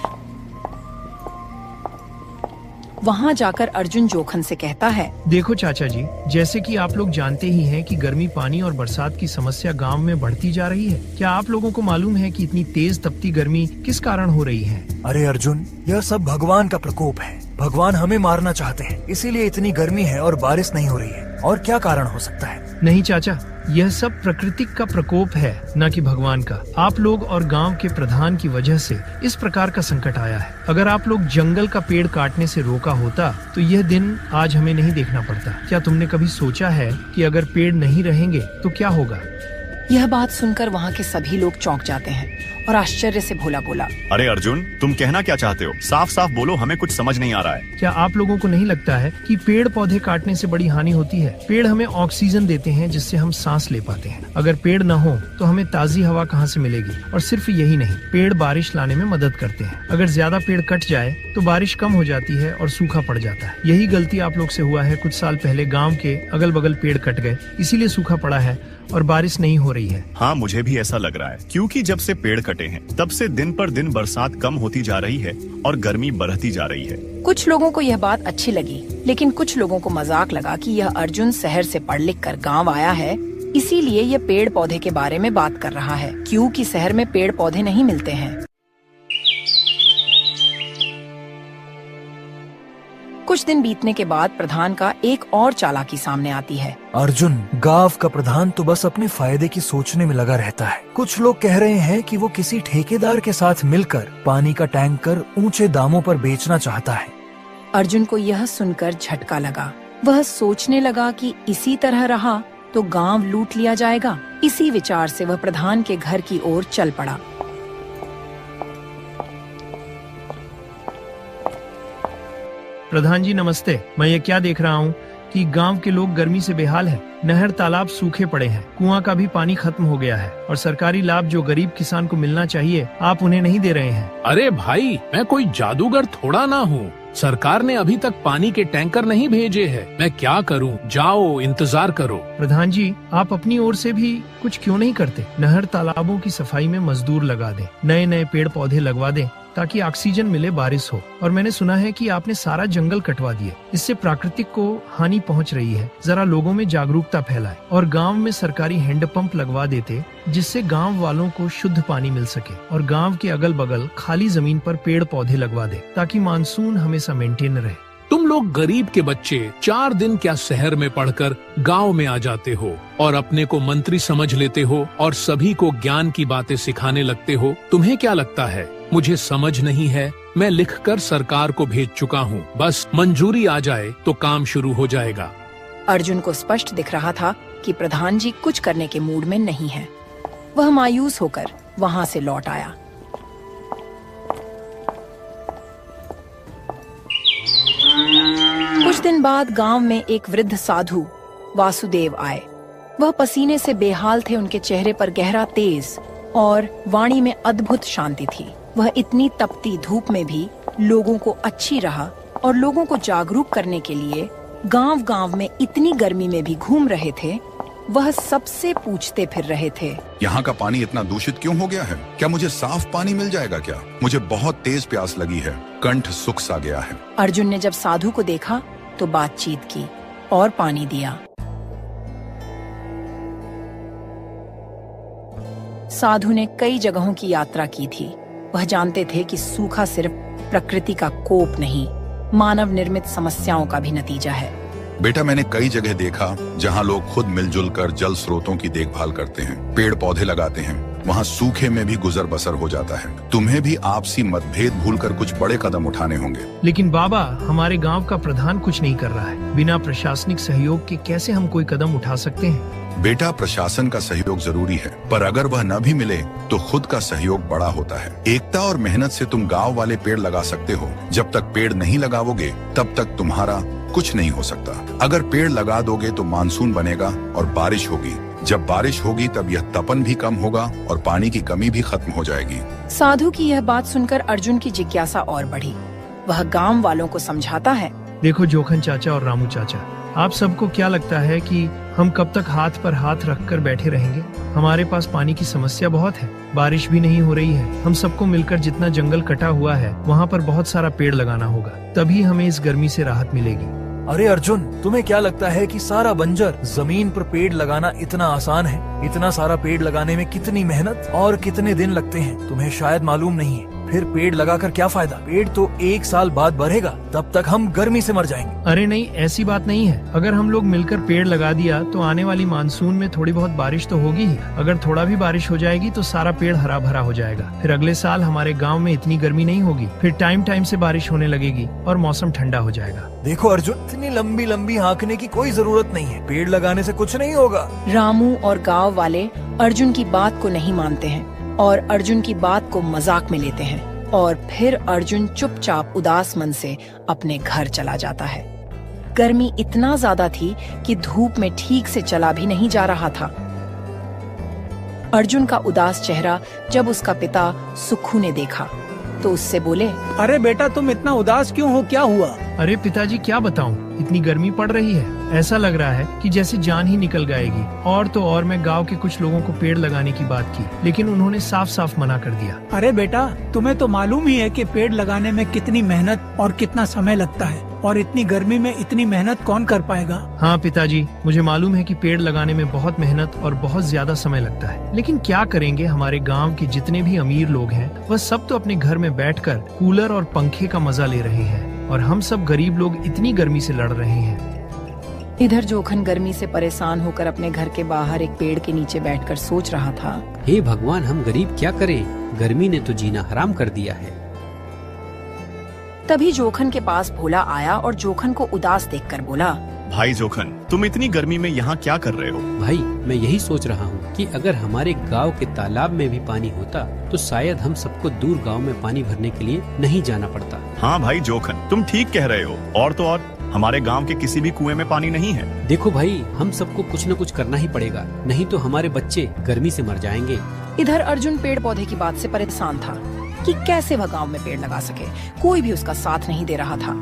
वहां जाकर अर्जुन जोखन से कहता है, देखो चाचा जी, जैसे कि आप लोग जानते ही हैं कि गर्मी, पानी और बरसात की समस्या गांव में बढ़ती जा रही है। क्या आप लोगों को मालूम है कि इतनी तेज तपती गर्मी किस कारण हो रही है? अरे अर्जुन, यह सब भगवान का प्रकोप है। भगवान हमें मारना चाहते हैं, इसीलिए इतनी गर्मी है और बारिश नहीं हो रही है। और क्या कारण हो सकता है? नहीं चाचा, यह सब प्रकृति का प्रकोप है, न कि भगवान का। आप लोग और गांव के प्रधान की वजह से इस प्रकार का संकट आया है। अगर आप लोग जंगल का पेड़ काटने से रोका होता तो यह दिन आज हमें नहीं देखना पड़ता। क्या तुमने कभी सोचा है कि अगर पेड़ नहीं रहेंगे तो क्या होगा? यह बात सुनकर वहाँ के सभी लोग चौंक जाते हैं और आश्चर्य से भोला बोला, अरे अर्जुन, तुम कहना क्या चाहते हो? साफ साफ बोलो, हमें कुछ समझ नहीं आ रहा है। क्या आप लोगों को नहीं लगता है कि पेड़ पौधे काटने से बड़ी हानि होती है? पेड़ हमें ऑक्सीजन देते हैं जिससे हम सांस ले पाते हैं। अगर पेड़ न हो तो हमें ताजी हवा कहाँ से मिलेगी? और सिर्फ यही नहीं, पेड़ बारिश लाने में मदद करते हैं। अगर ज्यादा पेड़ कट जाए तो बारिश कम हो जाती है और सूखा पड़ जाता है। यही गलती आप लोग से हुआ है। कुछ साल पहले गाँव के अगल बगल पेड़ कट गए, इसीलिए सूखा पड़ा है और बारिश नहीं हो रही है। हाँ, मुझे भी ऐसा लग रहा है, क्योंकि जब से पेड़ कटे हैं तब से दिन पर दिन बरसात कम होती जा रही है और गर्मी बढ़ती जा रही है। कुछ लोगों को यह बात अच्छी लगी, लेकिन कुछ लोगों को मजाक लगा कि यह अर्जुन शहर से पढ़ लिख कर गाँव आया है, इसीलिए यह पेड़ पौधे के बारे में बात कर रहा है, क्योंकि शहर में पेड़ पौधे नहीं मिलते हैं। कुछ दिन बीतने के बाद प्रधान का एक और चालाकी सामने आती है। अर्जुन, गांव का प्रधान तो बस अपने फायदे की सोचने में लगा रहता है। कुछ लोग कह रहे हैं कि वो किसी ठेकेदार के साथ मिलकर पानी का टैंकर ऊंचे दामों पर बेचना चाहता है। अर्जुन को यह सुनकर झटका लगा। वह सोचने लगा कि इसी तरह रहा तो गांव लूट लिया जाएगा। इसी विचार से वह प्रधान के घर की ओर चल पड़ा। प्रधान जी नमस्ते। मैं ये क्या देख रहा हूँ कि गांव के लोग गर्मी से बेहाल हैं। नहर तालाब सूखे पड़े हैं, कुआं का भी पानी खत्म हो गया है और सरकारी लाभ जो गरीब किसान को मिलना चाहिए आप उन्हें नहीं दे रहे हैं। अरे भाई, मैं कोई जादूगर थोड़ा ना हूँ। सरकार ने अभी तक पानी के टैंकर नहीं भेजे हैं। मैं क्या करूँ? जाओ इंतजार करो। प्रधान जी, आप अपनी ओर से भी कुछ क्यों नहीं करते? नहर तालाबों की सफाई में मजदूर लगा दें, नए नए पेड़ पौधे लगवा दें ताकि ऑक्सीजन मिले, बारिश हो। और मैंने सुना है कि आपने सारा जंगल कटवा दिए, इससे प्राकृतिक को हानि पहुंच रही है। जरा लोगों में जागरूकता फैलाए और गांव में सरकारी हैंडपंप लगवा देते जिससे गांव वालों को शुद्ध पानी मिल सके। और गांव के अगल बगल खाली जमीन पर पेड़ पौधे लगवा दे ताकि मानसून हमेशा मेंटेन रहे। तुम लोग गरीब के बच्चे 4 दिन क्या शहर में पढ़कर गांव में आ जाते हो और अपने को मंत्री समझ लेते हो और सभी को ज्ञान की बातें सिखाने लगते हो। तुम्हें क्या लगता है मुझे समझ नहीं है? मैं लिखकर सरकार को भेज चुका हूँ, बस मंजूरी आ जाए तो काम शुरू हो जाएगा। अर्जुन को स्पष्ट दिख रहा था कि प्रधान जी कुछ करने के मूड में नहीं है। वह मायूस होकर वहां से लौट आया। कुछ दिन बाद गांव में एक वृद्ध साधु वासुदेव आए। वह पसीने से बेहाल थे। उनके चेहरे पर गहरा तेज और वाणी में अद्भुत शांति थी। वह इतनी तपती धूप में भी लोगों को अच्छी राह और लोगों को जागरूक करने के लिए गांव-गांव में इतनी गर्मी में भी घूम रहे थे। वह सबसे पूछते फिर रहे थे, यहाँ का पानी इतना दूषित क्यों हो गया है? क्या मुझे साफ पानी मिल जाएगा क्या? मुझे बहुत तेज प्यास लगी है, कंठ सूख सा गया है। अर्जुन ने जब साधु को देखा तो बातचीत की और पानी दिया। साधु ने कई जगहों की यात्रा की थी। वह जानते थे कि सूखा सिर्फ प्रकृति का कोप नहीं, मानव निर्मित समस्याओं का भी नतीजा है। बेटा, मैंने कई जगह देखा जहाँ लोग खुद मिलजुल कर जल स्रोतों की देखभाल करते हैं, पेड़ पौधे लगाते हैं। वहाँ सूखे में भी गुजर बसर हो जाता है। तुम्हें भी आपसी मतभेद भूलकर कुछ बड़े कदम उठाने होंगे। लेकिन बाबा, हमारे गांव का प्रधान कुछ नहीं कर रहा है। बिना प्रशासनिक सहयोग के कैसे हम कोई कदम उठा सकते हैं? बेटा, प्रशासन का सहयोग जरूरी है, पर अगर वह न भी मिले तो खुद का सहयोग बड़ा होता है। एकता और मेहनत से तुम गाँव वाले पेड़ लगा सकते हो। जब तक पेड़ नहीं लगाओगे तब तक तुम्हारा कुछ नहीं हो सकता। अगर पेड़ लगा दोगे तो मानसून बनेगा और बारिश होगी। जब बारिश होगी तब यह तपन भी कम होगा और पानी की कमी भी खत्म हो जाएगी। साधु की यह बात सुनकर अर्जुन की जिज्ञासा और बढ़ी। वह गांव वालों को समझाता है, देखो जोखन चाचा और रामू चाचा, आप सबको क्या लगता है कि हम कब तक हाथ पर हाथ रखकर बैठे रहेंगे? हमारे पास पानी की समस्या बहुत है, बारिश भी नहीं हो रही है। हम सबको मिलकर जितना जंगल कटा हुआ है वहाँ पर बहुत सारा पेड़ लगाना होगा, तभी हमें इस गर्मी से राहत मिलेगी। अरे अर्जुन, तुम्हें क्या लगता है कि सारा बंजर जमीन पर पेड़ लगाना इतना आसान है? इतना सारा पेड़ लगाने में कितनी मेहनत और कितने दिन लगते हैं तुम्हें शायद मालूम नहीं है। फिर पेड़ लगाकर क्या फायदा? पेड़ तो 1 साल बाद बढ़ेगा, तब तक हम गर्मी से मर जाएंगे। अरे नहीं, ऐसी बात नहीं है। अगर हम लोग मिलकर पेड़ लगा दिया तो आने वाली मानसून में थोड़ी बहुत बारिश तो होगी ही। अगर थोड़ा भी बारिश हो जाएगी तो सारा पेड़ हरा भरा हो जाएगा। फिर अगले साल हमारे गाँव में इतनी गर्मी नहीं होगी। फिर टाइम टाइम से बारिश होने लगेगी और मौसम ठंडा हो जाएगा। देखो अर्जुन, इतनी लंबी लंबी हाँकने की कोई जरूरत नहीं है। पेड़ लगाने से कुछ नहीं होगा। रामू और गांव वाले अर्जुन की बात को नहीं मानते हैं और अर्जुन की बात को मजाक में लेते हैं और फिर अर्जुन चुपचाप उदास मन से अपने घर चला जाता है। गर्मी इतना ज्यादा थी कि धूप में ठीक से चला भी नहीं जा रहा था। अर्जुन का उदास चेहरा जब उसका पिता सुखू ने देखा तो उससे बोले, अरे बेटा, तुम इतना उदास क्यों हो? क्या हुआ? अरे पिताजी, क्या बताऊं, इतनी गर्मी पड़ रही है, ऐसा लग रहा है कि जैसे जान ही निकल जाएगी। और तो और मैं गांव के कुछ लोगों को पेड़ लगाने की बात की, लेकिन उन्होंने साफ साफ मना कर दिया। अरे बेटा, तुम्हें तो मालूम ही है कि पेड़ लगाने में कितनी मेहनत और कितना समय लगता है, और इतनी गर्मी में इतनी मेहनत कौन कर पाएगा? हाँ पिताजी, मुझे मालूम है कि पेड़ लगाने में बहुत मेहनत और बहुत ज्यादा समय लगता है, लेकिन क्या करेंगे, हमारे गांव के जितने भी अमीर लोग हैं वह सब तो अपने घर में बैठकर कूलर और पंखे का मजा ले रहे हैं और हम सब गरीब लोग इतनी गर्मी से लड़ रहे हैं। इधर जोखन गर्मी से परेशान होकर अपने घर के बाहर एक पेड़ के नीचे बैठकर सोच रहा था, हे भगवान, हम गरीब क्या करें? गर्मी ने तो जीना हराम कर दिया है। तभी जोखन के पास भोला आया और जोखन को उदास देखकर बोला, भाई जोखन, तुम इतनी गर्मी में यहाँ क्या कर रहे हो? भाई, मैं यही सोच रहा हूँ कि अगर हमारे गांव के तालाब में भी पानी होता तो शायद हम सबको दूर गांव में पानी भरने के लिए नहीं जाना पड़ता। हाँ भाई जोखन, तुम ठीक कह रहे हो। और तो और हमारे गांव के किसी भी कुएं में पानी नहीं है। देखो भाई, हम सबको कुछ न कुछ करना ही पड़ेगा, नहीं तो हमारे बच्चे गर्मी से मर जाएंगे। इधर अर्जुन पेड़ पौधे की बात से परेशान था कि कैसे वह गांव में पेड़ लगा सके। कोई भी उसका साथ नहीं दे रहा था।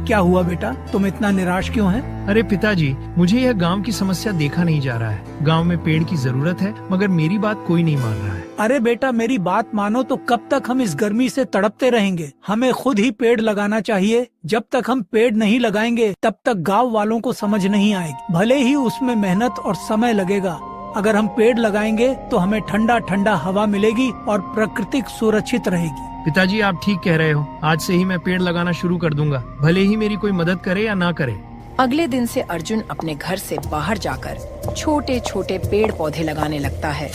क्या हुआ बेटा, तुम इतना निराश क्यों हैं? अरे पिताजी, मुझे यह गांव की समस्या देखा नहीं जा रहा है। गांव में पेड़ की जरूरत है, मगर मेरी बात कोई नहीं मान रहा है। अरे बेटा, मेरी बात मानो तो कब तक हम इस गर्मी से तड़पते रहेंगे? हमें खुद ही पेड़ लगाना चाहिए। जब तक हम पेड़ नहीं लगाएंगे तब तक गाँव वालों को समझ नहीं आएगी। भले ही उसमें मेहनत और समय लगेगा, अगर हम पेड़ लगाएंगे तो हमें ठंडा ठंडा हवा मिलेगी और प्रकृति सुरक्षित रहेगी। पिताजी, आप ठीक कह रहे हो। आज से ही मैं पेड़ लगाना शुरू कर दूंगा, भले ही मेरी कोई मदद करे या ना करे। अगले दिन से अर्जुन अपने घर से बाहर जाकर छोटे छोटे पेड़ पौधे लगाने लगता है।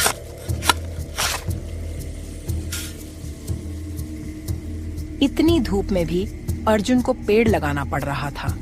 इतनी धूप में भी अर्जुन को पेड़ लगाना पड़ रहा था।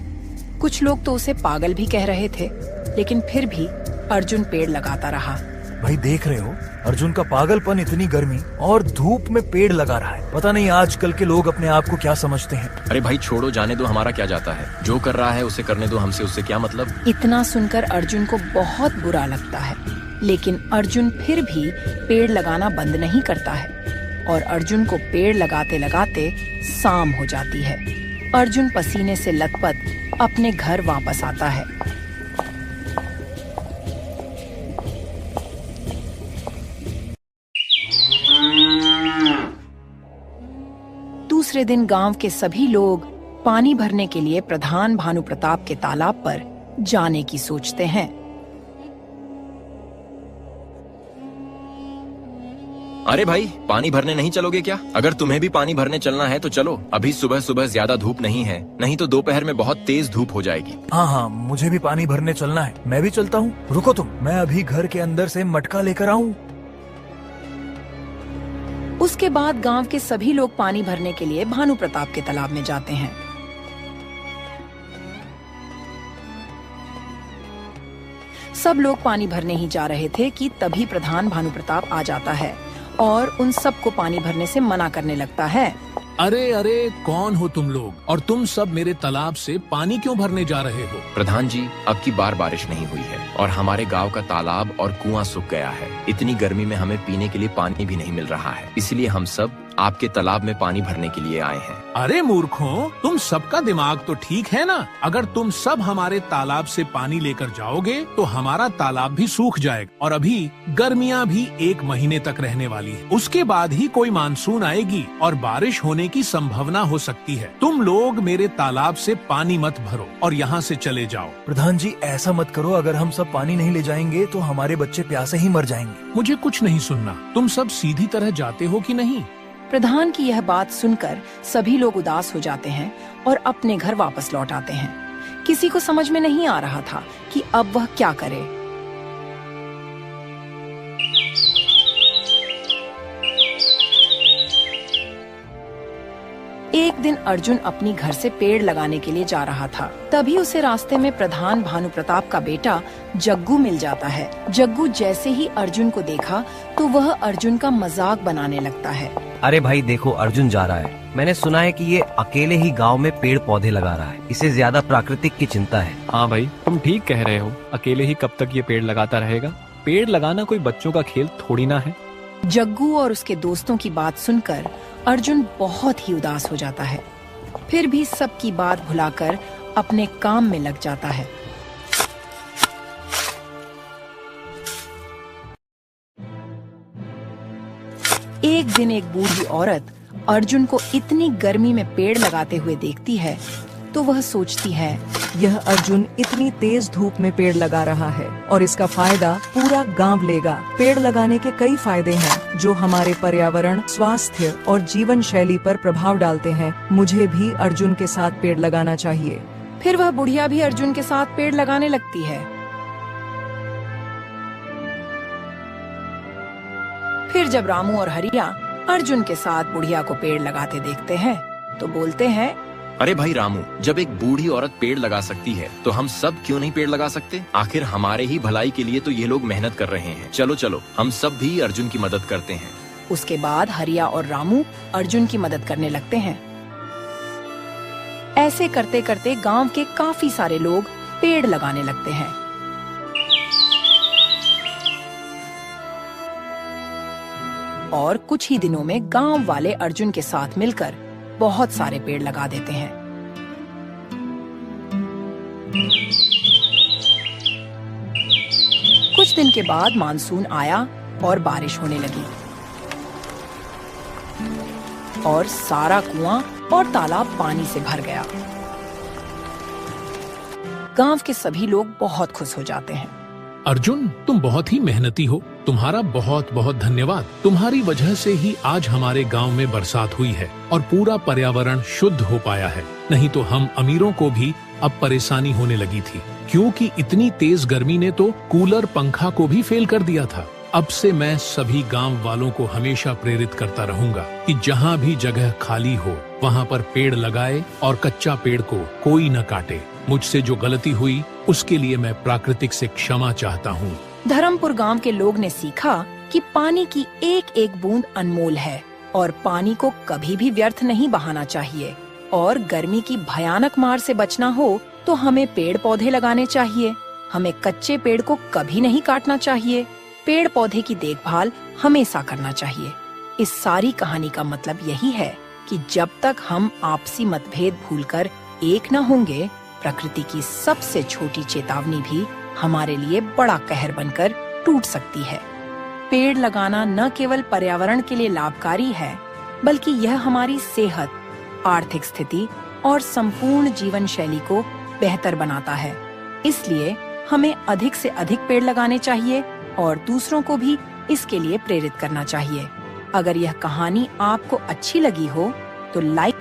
कुछ लोग तो उसे पागल भी कह रहे थे, लेकिन फिर भी अर्जुन पेड़ लगाता रहा। भाई देख रहे हो, अर्जुन का पागलपन, इतनी गर्मी और धूप में पेड़ लगा रहा है। पता नहीं आजकल के लोग अपने आप को क्या समझते हैं। अरे भाई छोड़ो, जाने दो, हमारा क्या जाता है, जो कर रहा है उसे करने दो, हमसे उससे क्या मतलब। इतना सुनकर अर्जुन को बहुत बुरा लगता है, लेकिन अर्जुन फिर भी पेड़ लगाना बंद नहीं करता है और अर्जुन को पेड़ लगाते लगाते शाम हो जाती है। अर्जुन पसीने से लथपथ अपने घर वापस आता है। दूसरे दिन गांव के सभी लोग पानी भरने के लिए प्रधान भानु प्रताप के तालाब पर जाने की सोचते हैं। अरे भाई, पानी भरने नहीं चलोगे क्या? अगर तुम्हें भी पानी भरने चलना है तो चलो। अभी सुबह सुबह ज्यादा धूप नहीं है, नहीं तो दोपहर में बहुत तेज धूप हो जाएगी। हाँ, मुझे भी पानी भरने चलना है। मैं भी चलता हूँ, रुको तुम, मैं अभी घर के अंदर से मटका लेकर आऊँ। उसके बाद गांव के सभी लोग पानी भरने के लिए भानु प्रताप के तालाब में जाते हैं। सब लोग पानी भरने ही जा रहे थे कि तभी प्रधान भानु प्रताप आ जाता है और उन सबको पानी भरने से मना करने लगता है। अरे अरे, कौन हो तुम लोग और तुम सब मेरे तालाब से पानी क्यों भरने जा रहे हो? प्रधान जी, अब की बार बारिश नहीं हुई है और हमारे गांव का तालाब और कुआं सूख गया है। इतनी गर्मी में हमें पीने के लिए पानी भी नहीं मिल रहा है, इसलिए हम सब आपके तालाब में पानी भरने के लिए आए हैं। अरे मूर्खों, तुम सबका दिमाग तो ठीक है ना? अगर तुम सब हमारे तालाब से पानी लेकर जाओगे तो हमारा तालाब भी सूख जाएगा और अभी गर्मियाँ भी 1 महीने तक रहने वाली है। उसके बाद ही कोई मानसून आएगी और बारिश होने की संभावना हो सकती है। तुम लोग मेरे तालाब से पानी मत भरो और यहाँ से चले जाओ। प्रधान जी, ऐसा मत करो, अगर हम सब पानी नहीं ले जाएंगे तो हमारे बच्चे प्यासे ही मर जाएंगे। मुझे कुछ नहीं सुनना, तुम सब सीधी तरह जाते हो कि नहीं? प्रधान की यह बात सुनकर सभी लोग उदास हो जाते हैं और अपने घर वापस लौट आते हैं। किसी को समझ में नहीं आ रहा था कि अब वह क्या करे। एक दिन अर्जुन अपनी घर से पेड़ लगाने के लिए जा रहा था। तभी उसे रास्ते में प्रधान भानु प्रताप का बेटा जग्गू मिल जाता है। जग्गू जैसे ही अर्जुन को देखा तो वह अर्जुन का मजाक बनाने लगता है। अरे भाई देखो, अर्जुन जा रहा है। मैंने सुना है कि ये अकेले ही गांव में पेड़ पौधे लगा रहा है। इसे ज्यादा प्राकृतिक की चिंता है। हाँ भाई, तुम ठीक कह रहे हो। अकेले ही कब तक ये पेड़ लगाता रहेगा? पेड़ लगाना कोई बच्चों का खेल थोड़ी ना है। जग्गू और उसके दोस्तों की बात सुनकर अर्जुन बहुत ही उदास हो जाता है। फिर भी सबकी बात भुलाकर अपने काम में लग जाता है। एक दिन एक बूढ़ी औरत अर्जुन को इतनी गर्मी में पेड़ लगाते हुए देखती है तो वह सोचती है, यह अर्जुन इतनी तेज धूप में पेड़ लगा रहा है और इसका फायदा पूरा गांव लेगा। पेड़ लगाने के कई फायदे हैं जो हमारे पर्यावरण, स्वास्थ्य और जीवन शैली पर प्रभाव डालते हैं। मुझे भी अर्जुन के साथ पेड़ लगाना चाहिए। फिर वह बुढ़िया भी अर्जुन के साथ पेड़ लगाने लगती है। फिर जब रामू और हरिया अर्जुन के साथ बुढ़िया को पेड़ लगाते देखते हैं तो बोलते हैं, अरे भाई रामू, जब एक बूढ़ी औरत पेड़ लगा सकती है तो हम सब क्यों नहीं पेड़ लगा सकते? आखिर हमारे ही भलाई के लिए तो ये लोग मेहनत कर रहे हैं। चलो चलो, हम सब भी अर्जुन की मदद करते हैं। उसके बाद हरिया और रामू अर्जुन की मदद करने लगते हैं। ऐसे करते करते गांव के काफी सारे लोग पेड़ लगाने लगते हैं। और कुछ ही दिनों में गांव वाले अर्जुन के साथ मिलकर बहुत सारे पेड़ लगा देते हैं। कुछ दिन के बाद मानसून आया और बारिश होने लगी और सारा कुआं और तालाब पानी से भर गया। गांव के सभी लोग बहुत खुश हो जाते हैं। अर्जुन, तुम बहुत ही मेहनती हो। तुम्हारा बहुत बहुत धन्यवाद। तुम्हारी वजह से ही आज हमारे गांव में बरसात हुई है और पूरा पर्यावरण शुद्ध हो पाया है। नहीं तो हम अमीरों को भी अब परेशानी होने लगी थी, क्योंकि इतनी तेज गर्मी ने तो कूलर पंखा को भी फेल कर दिया था। अब से मैं सभी गांव वालों को हमेशा प्रेरित करता रहूंगा कि जहां भी जगह खाली हो वहां पर पेड़ लगाए और कच्चा पेड़ को कोई न काटे। मुझसे जो गलती हुई उसके लिए मैं प्राकृतिक से क्षमा चाहता हूँ। धर्मपुर गांव के लोग ने सीखा कि पानी की एक एक बूंद अनमोल है और पानी को कभी भी व्यर्थ नहीं बहाना चाहिए। और गर्मी की भयानक मार से बचना हो तो हमें पेड़ पौधे लगाने चाहिए। हमें कच्चे पेड़ को कभी नहीं काटना चाहिए। पेड़ पौधे की देखभाल हमेशा करना चाहिए। इस सारी कहानी का मतलब यही है कि जब तक हम आपसी मतभेद भूलकर एक न होंगे, प्रकृति की सबसे छोटी चेतावनी भी हमारे लिए बड़ा कहर बनकर टूट सकती है। पेड़ लगाना न केवल पर्यावरण के लिए लाभकारी है, बल्कि यह हमारी सेहत, आर्थिक स्थिति और संपूर्ण जीवन शैली को बेहतर बनाता है। इसलिए हमें अधिक से अधिक पेड़ लगाने चाहिए और दूसरों को भी इसके लिए प्रेरित करना चाहिए। अगर यह कहानी आपको अच्छी लगी हो तो लाइक